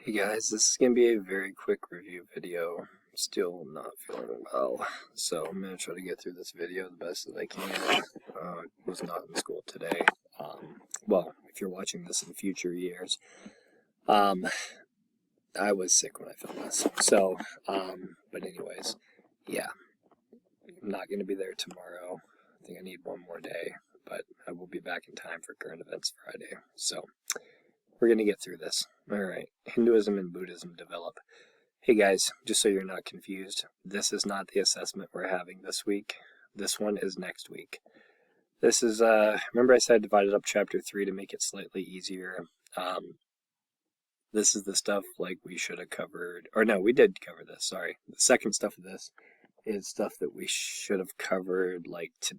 Hey guys, this is going to be a very quick review video. Still not feeling well, so I'm going to try to get through this video the best that I can. Was not in school today. Well, if you're watching this in future years, um, I was sick when I filmed this. So, but anyways, yeah, I'm not going to be there tomorrow. I think I need one more day, but I will be back in time for current events Friday. So, we're going to get through this. All right. Hinduism and Buddhism develop. Hey guys, just so you're not confused, this is not the assessment we're having this week. This one is next week. This is, remember I said I divided up chapter 3 to make it slightly easier. This is the stuff like we should have covered, or no, we did cover this, sorry. The second stuff of this is stuff that we should have covered like today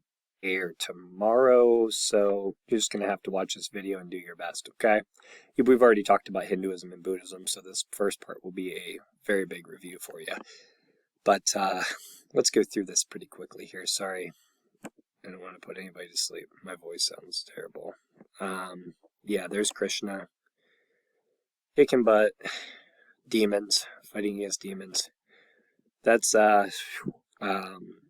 or tomorrow, so you're just going to have to watch this video and do your best, okay? We've already talked about Hinduism and Buddhism, so this first part will be a very big review for you. But let's go through this pretty quickly here. Sorry, I don't want to put anybody to sleep. My voice sounds terrible. Yeah, there's Krishna. Kicking butt. Demons. Fighting against demons. That's,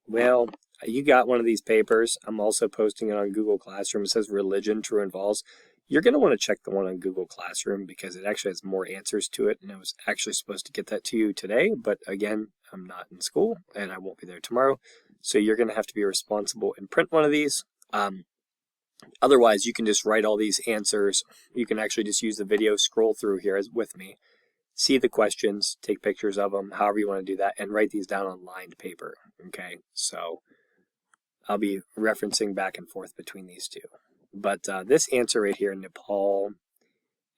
well, you got one of these papers. I'm also posting it on Google Classroom. It says religion, true and false. You're going to want to check the one on Google Classroom because it actually has more answers to it. And I was actually supposed to get that to you today. But again, I'm not in school and I won't be there tomorrow. So you're going to have to be responsible and print one of these. Otherwise, you can just write all these answers. You can actually just use the video, scroll through here with me, see the questions, take pictures of them, however you want to do that, and write these down on lined paper. Okay, so I'll be referencing back and forth between these two. But this answer right here in Nepal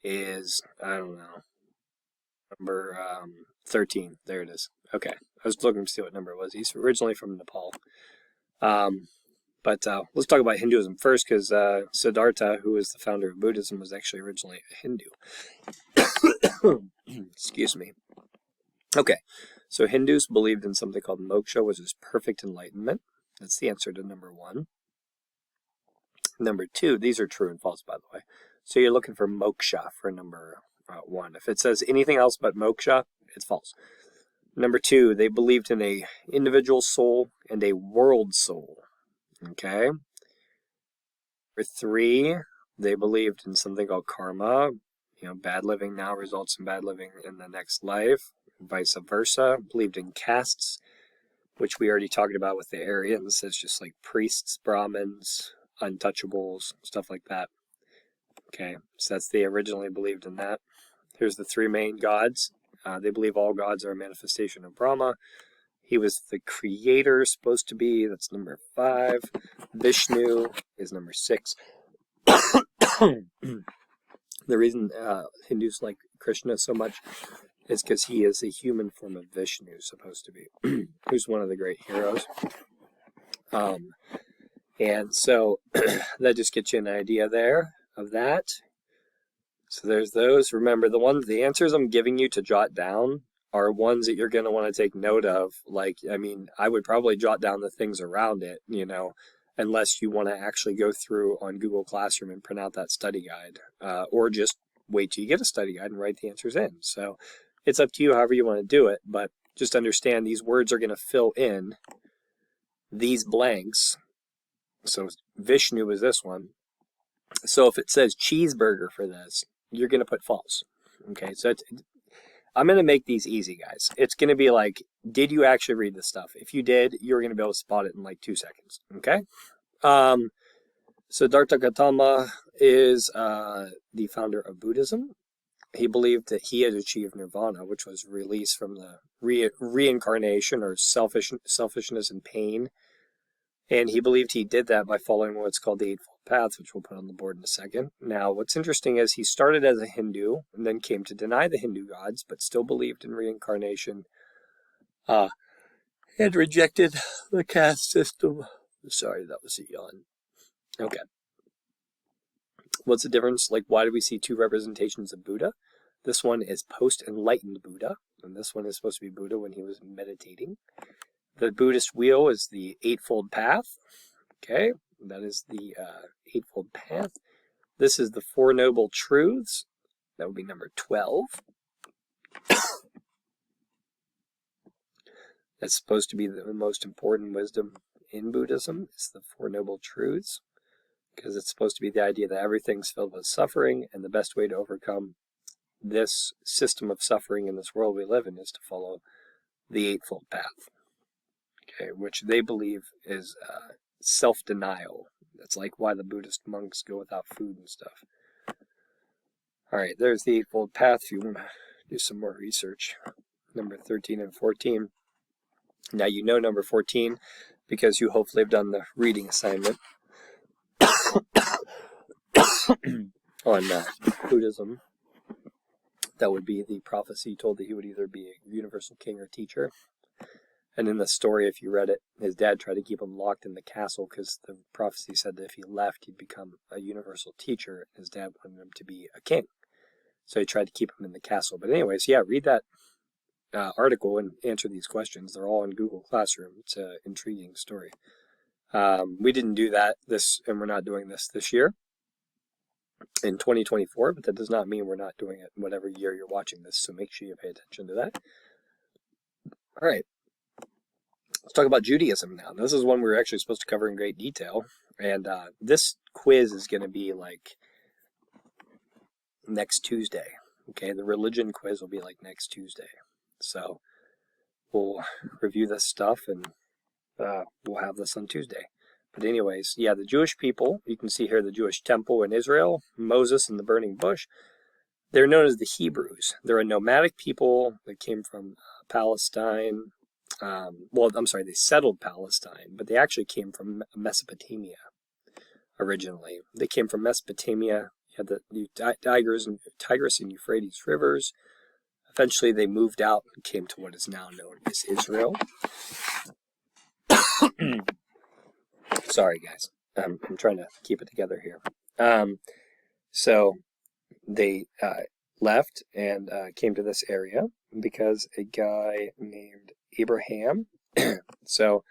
is, I don't know, number 13. There it is. Okay, I was looking to see what number it was. He's originally from Nepal. But let's talk about Hinduism first, because Siddhartha, who is the founder of Buddhism, was actually originally a Hindu. Excuse me. Okay, so Hindus believed in something called moksha, which is perfect enlightenment. That's the answer to number 1. Number 2, these are true and false, by the way. So you're looking for moksha for number 1. If it says anything else but moksha, it's false. Number 2, they believed in a individual soul and a world soul. Okay. Number 3, they believed in something called karma. You know, bad living now results in bad living in the next life. Vice versa. Believed in castes, which we already talked about with the Aryans. It's just like priests, Brahmins, untouchables, stuff like that. Okay, so they originally believed in that. Here's the 3 main gods. They believe all gods are a manifestation of Brahma. He was the creator, supposed to be. That's number 5. Vishnu is number 6. The reason Hindus like Krishna so much is because he is a human form of Vishnu, supposed to be, who's one of the great heroes. And so that just gets you an idea there of that. So there's those. Remember, the answers I'm giving you to jot down are ones that you're going to want to take note of. Like, I mean, I would probably jot down the things around it, you know, unless you want to actually go through on Google Classroom and print out that study guide, or just wait till you get a study guide and write the answers in. So it's up to you however you want to do it, but just understand these words are going to fill in these blanks. So Vishnu is this one. So if it says cheeseburger for this, you're going to put false. Okay, so I'm going to make these easy, guys. It's going to be like, did you actually read this stuff? If you did, you're going to be able to spot it in like 2 seconds. Okay? Siddhartha Gautama is the founder of Buddhism. He believed that he had achieved nirvana, which was release from the reincarnation or selfishness and pain. And he believed he did that by following what's called the Eightfold Path, which we'll put on the board in a second. Now, what's interesting is he started as a Hindu and then came to deny the Hindu gods, but still believed in reincarnation, and rejected the caste system. Sorry, that was a yawn. Okay. What's the difference? Like, why do we see 2 representations of Buddha? This one is post-enlightened Buddha, and this one is supposed to be Buddha when he was meditating. The Buddhist wheel is the Eightfold Path. Okay, that is the Eightfold Path. This is the Four Noble Truths. That would be number 12. That's supposed to be the most important wisdom in Buddhism. It's the Four Noble Truths, because it's supposed to be the idea that everything's filled with suffering, and the best way to overcome this system of suffering in this world we live in is to follow the Eightfold Path, okay, which they believe is self-denial. That's like why the Buddhist monks go without food and stuff. All right, there's the Eightfold Path if you want to do some more research. Number 13 and 14. Now you know number 14 because you hopefully have done the reading assignment on Buddhism. That would be the prophecy told that he would either be a universal king or teacher. And in the story, if you read it, his dad tried to keep him locked in the castle because the prophecy said that if he left, he'd become a universal teacher. His dad wanted him to be a king. So he tried to keep him in the castle. But anyways, yeah, read that article and answer these questions. They're all in Google Classroom. It's an intriguing story. We didn't do that and we're not doing this year in 2024, but that does not mean we're not doing it whatever year you're watching this. So make sure you pay attention to that. All right. Let's talk about Judaism now. This is one we're actually supposed to cover in great detail. And this quiz is going to be like next Tuesday. Okay, the religion quiz will be like next Tuesday. So we'll review this stuff and we'll have this on Tuesday. But anyways, yeah, the Jewish people, you can see here the Jewish temple in Israel, Moses and the burning bush. They're known as the Hebrews. They're a nomadic people that came from Palestine. They settled Palestine, but they actually came from Mesopotamia originally. They came from Mesopotamia. You had the Tigris and Euphrates rivers. Eventually, they moved out and came to what is now known as Israel. Sorry, guys. I'm trying to keep it together here. So they left and came to this area because a guy named Abraham. So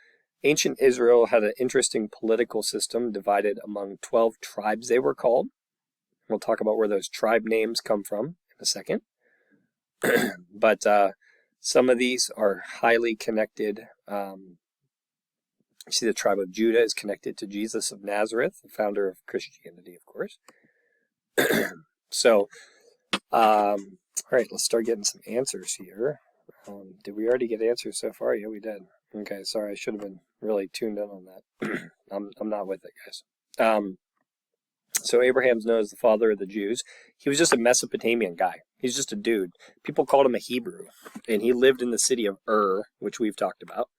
ancient Israel had an interesting political system divided among 12 tribes, they were called. We'll talk about where those tribe names come from in a second. But some of these are highly connected. You see the tribe of Judah is connected to Jesus of Nazareth, the founder of Christianity, of course. So, all right, let's start getting some answers here. Did we already get answers so far? Yeah, we did. Okay, sorry, I should have been really tuned in on that. I'm not with it, guys. So Abraham's known as the father of the Jews. He was just a Mesopotamian guy. He's just a dude. People called him a Hebrew. And he lived in the city of Ur, which we've talked about.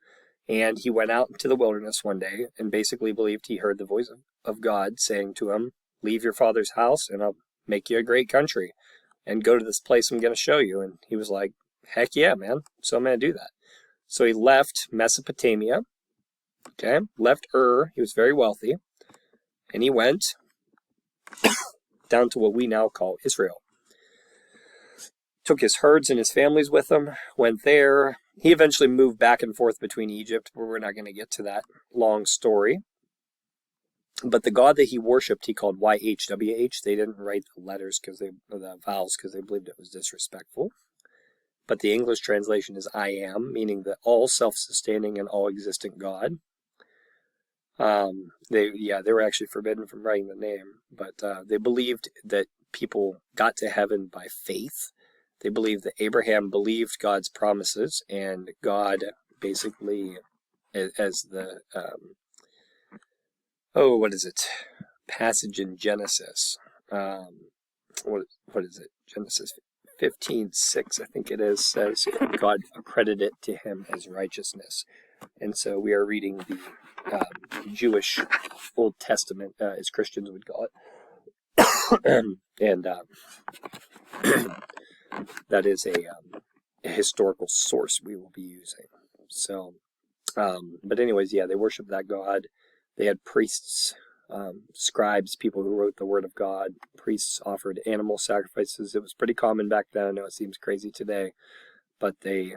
And he went out into the wilderness one day and basically believed he heard the voice of God saying to him, leave your father's house and I'll make you a great country. And go to this place I'm going to show you. And he was like, heck yeah, man. So I'm going to do that. So he left Mesopotamia. Okay. Left Ur. He was very wealthy. And he went down to what we now call Israel. Took his herds and his families with him, went there. He eventually moved back and forth between Egypt, but we're not going to get to that long story. But the god that he worshipped, he called YHWH. They didn't write the letters the vowels because they believed it was disrespectful. But the English translation is I am, meaning the all self-sustaining and all existent God. They were actually forbidden from writing the name, but they believed that people got to heaven by faith. They believed that Abraham believed God's promises, and God basically, as the passage in Genesis. What is it? Genesis 15:6, I think it is, says God accredited it to him as righteousness. And so we are reading the Jewish Old Testament, as Christians would call it. And that is a historical source we will be using. So, but anyways, yeah, they worship that God. They had priests, scribes, people who wrote the word of God. Priests offered animal sacrifices. It was pretty common back then. I know it seems crazy today, but they,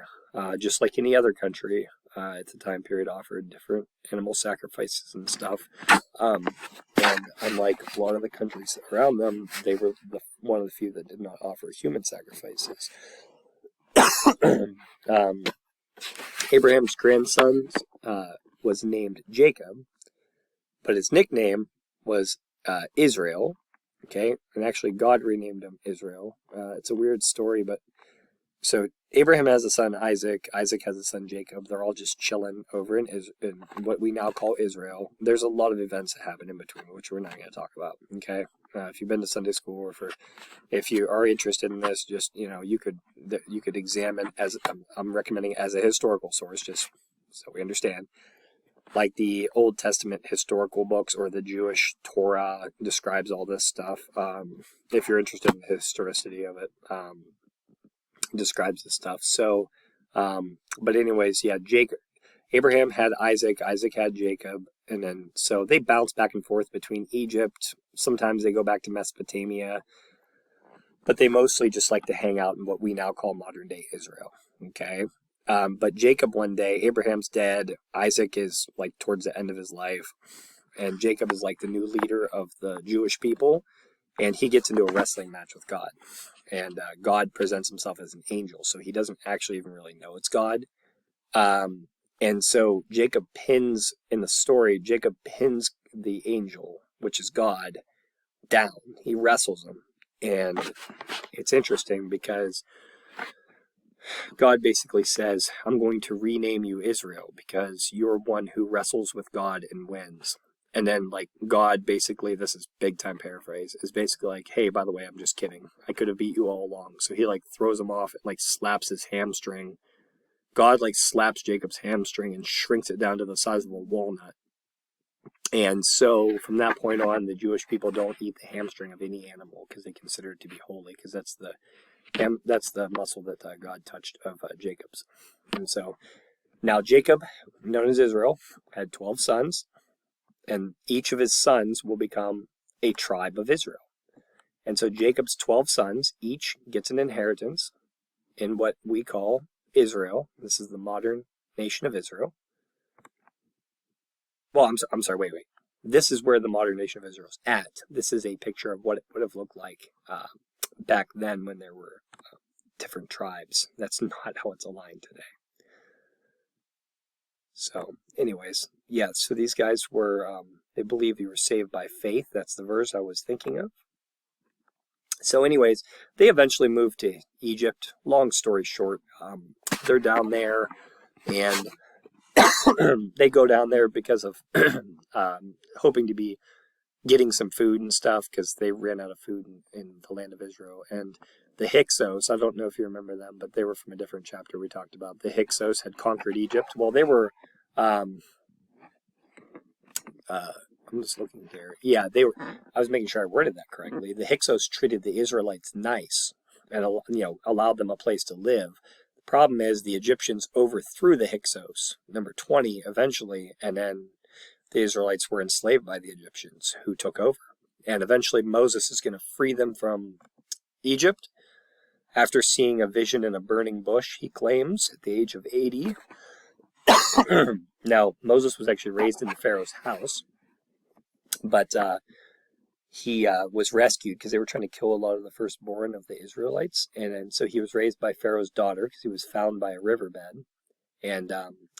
just like any other country at the time period, offered different animal sacrifices and stuff. And unlike a lot of the countries around them, they were one of the few that did not offer human sacrifices. Abraham's grandson was named Jacob, but his nickname was Israel. Okay, and actually God renamed him Israel. It's a weird story, but so Abraham has a son Isaac. Isaac has a son Jacob. They're all just chilling over in what we now call Israel. There's a lot of events that happen in between, which we're not going to talk about. Okay, if you've been to Sunday school, or if you are interested in this, just you could examine, as I'm recommending, as a historical source, just so we understand. Like the Old Testament historical books or the Jewish Torah describes all this stuff. If you're interested in the historicity of it, describes this stuff. So, but anyways, yeah, Abraham had Isaac, Isaac had Jacob, and then so they bounce back and forth between Egypt. Sometimes they go back to Mesopotamia, but they mostly just like to hang out in what we now call modern day Israel. Okay. But Jacob one day, Abraham's dead. Isaac is like towards the end of his life. And Jacob is like the new leader of the Jewish people. And he gets into a wrestling match with God. And God presents himself as an angel. So he doesn't actually even really know it's God. And so Jacob pins the angel, which is God, down. He wrestles him. And it's interesting because God basically says, I'm going to rename you Israel because you're one who wrestles with God and wins. And then, like, God basically, this is big time paraphrase, is basically like, hey, by the way, I'm just kidding. I could have beat you all along. So he, like, throws him off and, like, slaps his hamstring. God, like, slaps Jacob's hamstring and shrinks it down to the size of a walnut. And so from that point on, the Jewish people don't eat the hamstring of any animal because they consider it to be holy, because that's the muscle that God touched of Jacob's. And so now Jacob, known as Israel, had 12 sons, and each of his sons will become a tribe of Israel. And so Jacob's 12 sons each gets an inheritance in what we call Israel. This is the modern nation of Israel. Well, I'm sorry, wait. This is where the modern nation of Israel is at. This is a picture of what it would have looked like back then when there were different tribes. That's not how it's aligned today. So anyways, yeah, so these guys were, they believe you were saved by faith. That's the verse I was thinking of. So anyways, they eventually moved to Egypt. Long story short, they're down there, and they go down there because of hoping to be getting some food and stuff, because they ran out of food in the land of Israel. And the Hyksos, I don't know if you remember them, but they were from a different chapter we talked about. The Hyksos had conquered Egypt. Well, they were, I'm just looking here. Yeah, I was making sure I worded that correctly. The Hyksos treated the Israelites nice and, allowed them a place to live. The problem is the Egyptians overthrew the Hyksos, number 20, eventually, and then the Israelites were enslaved by the Egyptians, who took over. And eventually Moses is going to free them from Egypt. After seeing a vision in a burning bush, he claims, at the age of 80. Now, Moses was actually raised in the Pharaoh's house, but he was rescued because they were trying to kill a lot of the firstborn of the Israelites. And so he was raised by Pharaoh's daughter because he was found by a riverbed, and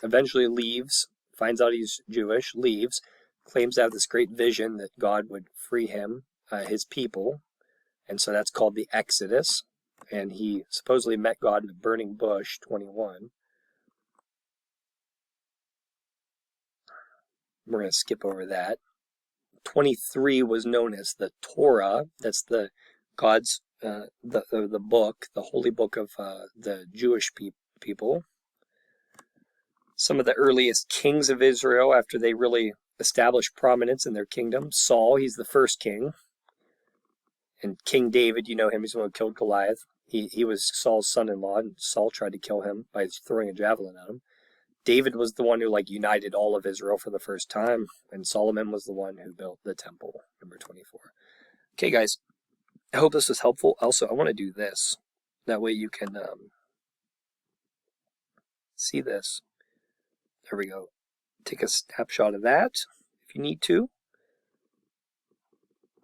eventually leaves, finds out he's Jewish, leaves, claims to have this great vision that God would free him, his people. And so that's called the Exodus. And he supposedly met God in a burning bush, 21. We're going to skip over that. 23 was known as the Torah. That's the God's, the book, the holy book of the Jewish people. Some of the earliest kings of Israel, after they really established prominence in their kingdom. Saul, he's the first king. And King David, you know him, he's the one who killed Goliath. He was Saul's son-in-law, and Saul tried to kill him by throwing a javelin at him. David was the one who united all of Israel for the first time, and Solomon was the one who built the temple, number 24. Okay, guys, I hope this was helpful. Also, I want to do this. That way you can see this. There we go. Take a snapshot of that if you need to.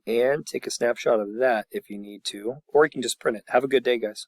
And take a snapshot of that if you need to. Or you can just print it. Have a good day, guys.